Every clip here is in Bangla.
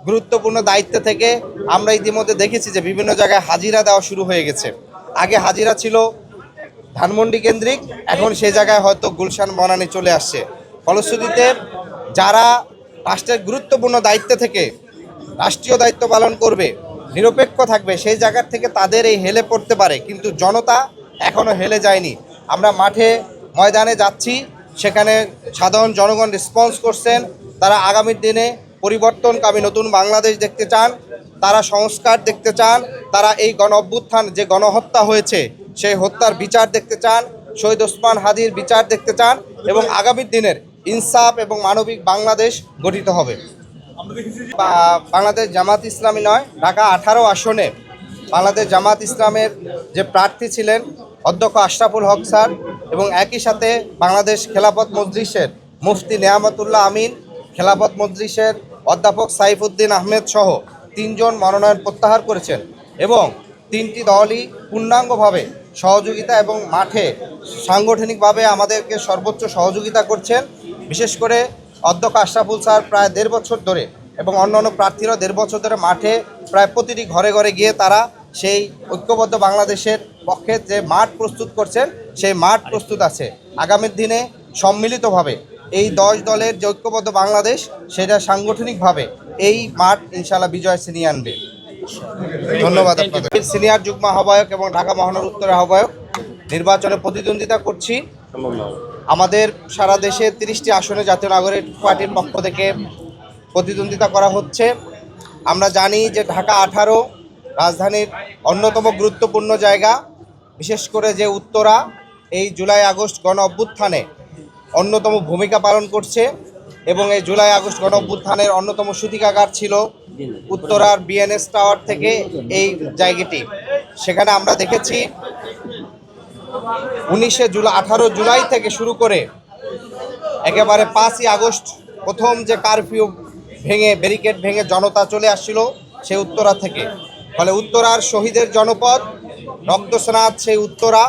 গুরুত্বপূর্ণ দায়িত্ব থেকে আমরা ইতিমধ্যে দেখেছি যে বিভিন্ন জায়গায় হাজিরা দেওয়া শুরু হয়ে গেছে। আগে হাজিরা ছিল ধানমন্ডি কেন্দ্রিক, এখন সেই জায়গায় হয়তো গুলশান বনানী চলে আসছে। ফলশ্রুতিতে যারা রাষ্ট্রের গুরুত্বপূর্ণ দায়িত্ব থেকে রাষ্ট্রীয় দায়িত্ব পালন করবে, নিরপেক্ষ থাকবে, সেই জায়গার থেকে তাদের এই হেলে পড়তে পারে, কিন্তু জনতা এখনও হেলে যায়নি। আমরা মাঠে ময়দানে যাচ্ছি, সেখানে সাধারণ জনগণ রেসপন্স করছেন। তারা আগামী দিনে পরিবর্তনকামী নতুন বাংলাদেশ দেখতে চান, তারা সংস্কার দেখতে চান, তারা এই গণ অভ্যুত্থান যে গণহত্যা হয়েছে সেই হত্যার বিচার দেখতে চান, শহীদ ওসমান হাদির বিচার দেখতে চান, এবং আগামী দিনের ইনসাফ এবং মানবিক বাংলাদেশ গঠিত হবে। বাংলাদেশ জামাত ইসলামী নয়, ঢাকা 18 আসনে বাংলাদেশ জামাত ইসলামের যে প্রার্থী ছিলেন অধ্যক্ষ আশরাফুল হক স্যার, এবং একই সাথে বাংলাদেশ খেলাফত মজলিসের মুফতি নেয়ামতুল্লাহ আমিন, খেলাফত মজলিসের অধ্যাপক সাইফুদ্দিন আহমেদ সহ 3 জন মনোনয়ন প্রত্যাহার করেছেন, এবং 3টি দলই পূর্ণাঙ্গভাবে সহযোগিতা এবং মাঠে সাংগঠনিকভাবে আমাদেরকে সর্বোচ্চ সহযোগিতা করছেন। বিশেষ করে অধ্যক্ষ আশরাফুল স্যার প্রায় 1.5 বছর ধরে এবং অন্যান্য প্রার্থীরা 1.5 বছর ধরে মাঠে প্রায় প্রতিটি ঘরে ঘরে গিয়ে তারা সেই ঐক্যবদ্ধ বাংলাদেশের পক্ষে যে মাঠ প্রস্তুত করছেন সেই মাঠ প্রস্তুত আছে। আগামী দিনে সম্মিলিতভাবে এই 10 দলের যে ঐক্যবদ্ধ বাংলাদেশ সেটা সাংগঠনিকভাবে এই মাঠ ইনশাআল্লাহ বিজয় ছিনিয়ে আনবে। ধন্যবাদ আপনাদের। সিনিয়র যুগ্ম আহ্বায়ক এবং ঢাকা মহানগর উত্তর আহ্বায়ক নির্বাচনে প্রতিদ্বন্দ্বিতা করছি। আমাদের সারা দেশে 30টি আসনে জাতীয় নাগরিক পার্টির পক্ষ থেকে প্রতিদ্বন্দ্বিতা করা হচ্ছে। আমরা জানি যে ঢাকা 18 রাজধানীর অন্যতম গুরুত্বপূর্ণ জায়গা, বিশেষ করে যে উত্তরা এই জুলাই আগস্ট গণ অভ্যুত্থানে অন্যতম ভূমিকা পালন করছে, এবং এই জুলাই আগস্ট গণ অভ্যুত্থানের অন্যতম সূতিকাগার ছিল উত্তরার বিএনএস টাওয়ার থেকে এই জায়গাটি। সেখানে আমরা দেখেছি 18 জুলাই থেকে শুরু করে একেবারে 5ই আগস্ট প্রথম যে কারফিউ ভেঙে ব্যারিকেড ভেঙে জনতা চলে আসছিল সেই উত্তরা থেকে। ফলে উত্তরার শহীদের জনপদ রক্তস্নাত সেই উত্তরা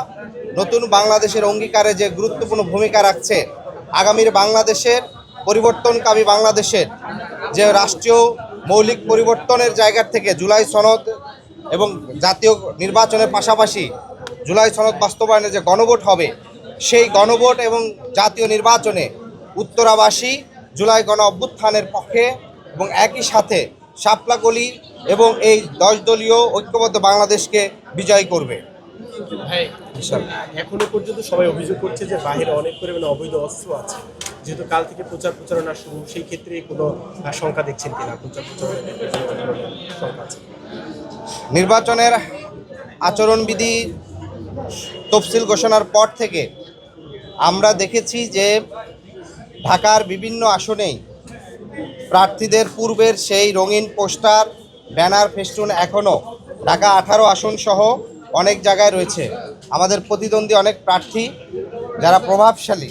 নতুন বাংলাদেশের অঙ্গীকারে যে গুরুত্বপূর্ণ ভূমিকা রাখছে। আগামীর বাংলাদেশের পরিবর্তনকামী বাংলাদেশের যে রাষ্ট্রীয় মৌলিক পরিবর্তনের জায়গা থেকে জুলাই সনদ এবং জাতীয় নির্বাচনের পাশাপাশি জুলাই সনদ বাস্তবায়নে যে গণভোট হবে, সেই গণভোট এবং জাতীয় নির্বাচনে উত্তরাবাসী জুলাই গণ অভ্যুত্থানের পক্ষে এবং একই সাথে শাপলাকলি এবং এই 10 দলীয় ঐক্যবদ্ধ বাংলাদেশকে বিজয় করবে। এখনো পর্যন্ত সবাই অভিযোগ করছে যে বাইরে অনেক পরিমাণে অবৈধ অস্ত্র আছে, যেহেতু কাল থেকে প্রচার প্রচারণা শুরু, সেই ক্ষেত্রে কোনো শঙ্কা দেখছেন কিনা? প্রচার প্রচারণা নির্বাচনের আচরণবিধি তফসিল ঘোষণার পর থেকে আমরা দেখেছি যে ঢাকার বিভিন্ন আসনেই প্রার্থীদের পূর্বের সেই রঙিন পোস্টার, ব্যানার, ফেস্টুন এখনও ঢাকা 18 আসন সহ অনেক জায়গায় রয়েছে। আমাদের প্রতিদ্বন্দ্বী অনেক প্রার্থী যারা প্রভাবশালী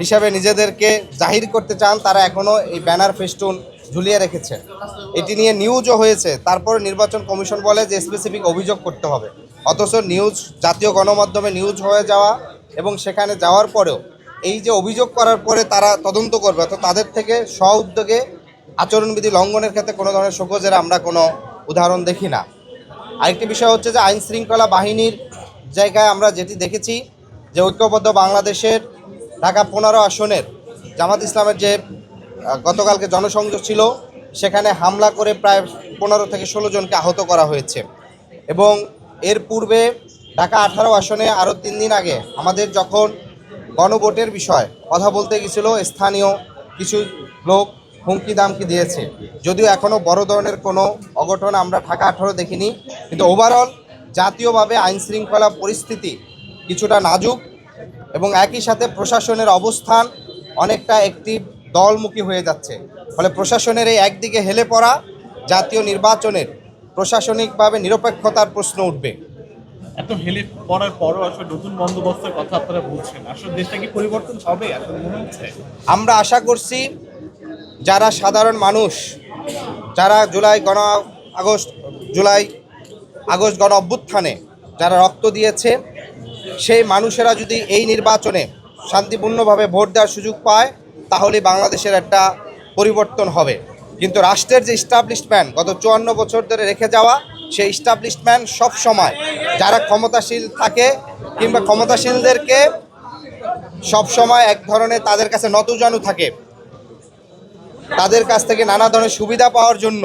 হিসাবে নিজেদেরকে জাহির করতে চান, তারা এখনও এই ব্যানার ফেস্টুন ঝুলিয়ে রেখেছেন। এটি নিয়ে নিউজও হয়েছে, তারপরে নির্বাচন কমিশন বলে যে স্পেসিফিক অভিযোগ করতে হবে। অথচ নিউজ, জাতীয় গণমাধ্যমে নিউজ হয়ে যাওয়া এবং সেখানে যাওয়ার পরেও এই যে অভিযোগ করার পরে তারা তদন্ত করবে, তো তাদের থেকে স্ব-উদ্যোগে আচরণবিধি লঙ্ঘনের ক্ষেত্রে কোনো ধরনের শোকজের আমরা কোনো উদাহরণ দেখি না। আরেকটি বিষয় হচ্ছে যে আইন শৃঙ্খলা বাহিনীর জায়গায় আমরা যেটি দেখেছি যে ঐক্যবদ্ধ বাংলাদেশের ঢাকা 15 আসনের জামাত ইসলামের যে গতকালকে জনসংযোগ ছিল, সেখানে হামলা করে প্রায় 15 থেকে 16 জনকে আহত করা হয়েছে। এবং এর পূর্বে ঢাকা 18 আসনে আরও 3 দিন আগে আমাদের যখন গণভোটের বিষয় কথা বলতে গেছিল, স্থানীয় কিছু লোক হুমকি দামকি দিয়েছে। যদিও এখনও বড় ধরনের কোনো অঘটন আমরা ঢাকা 18 দেখিনি, কিন্তু ওভারঅল জাতীয়ভাবে আইন শৃঙ্খলা পরিস্থিতি কিছুটা নাজুক, এবং একই সাথে প্রশাসনের অবস্থান অনেকটা একটি দলমুখী হয়ে যাচ্ছে। ফলে প্রশাসনের এই একদিকে হেলে পড়া জাতীয় নির্বাচনের প্রশাসনিকভাবে নিরপেক্ষতার প্রশ্ন উঠবে। এত হেলে পড়ার পরও আসলে নতুন বন্দোবস্তের কথা আপনারা বলছেন, আসলে দেশটা কি পরিবর্তন হবে আসলে মনে হচ্ছে? আমরা আশা করছি যারা সাধারণ মানুষ, যারা জুলাই আগস্ট গণ অভ্যুত্থানে যারা রক্ত দিয়েছে, সেই মানুষেরা যদি এই নির্বাচনে শান্তিপূর্ণভাবে ভোট দেওয়ার সুযোগ পায়, তাহলে বাংলাদেশের একটা পরিবর্তন হবে। কিন্তু রাষ্ট্রের যে ইস্টাবলিশমেন্ট গত 54 বছর ধরে রেখে যাওয়া, সেই ইস্টাবলিশমেন্ট সব সময় যারা ক্ষমতাশীল থাকে কিংবা ক্ষমতাশীলদেরকে সব সময় এক ধরনের তাদের কাছে নতজানু থাকে, তাদের কাছ থেকে নানা ধরনের সুবিধা পাওয়ার জন্য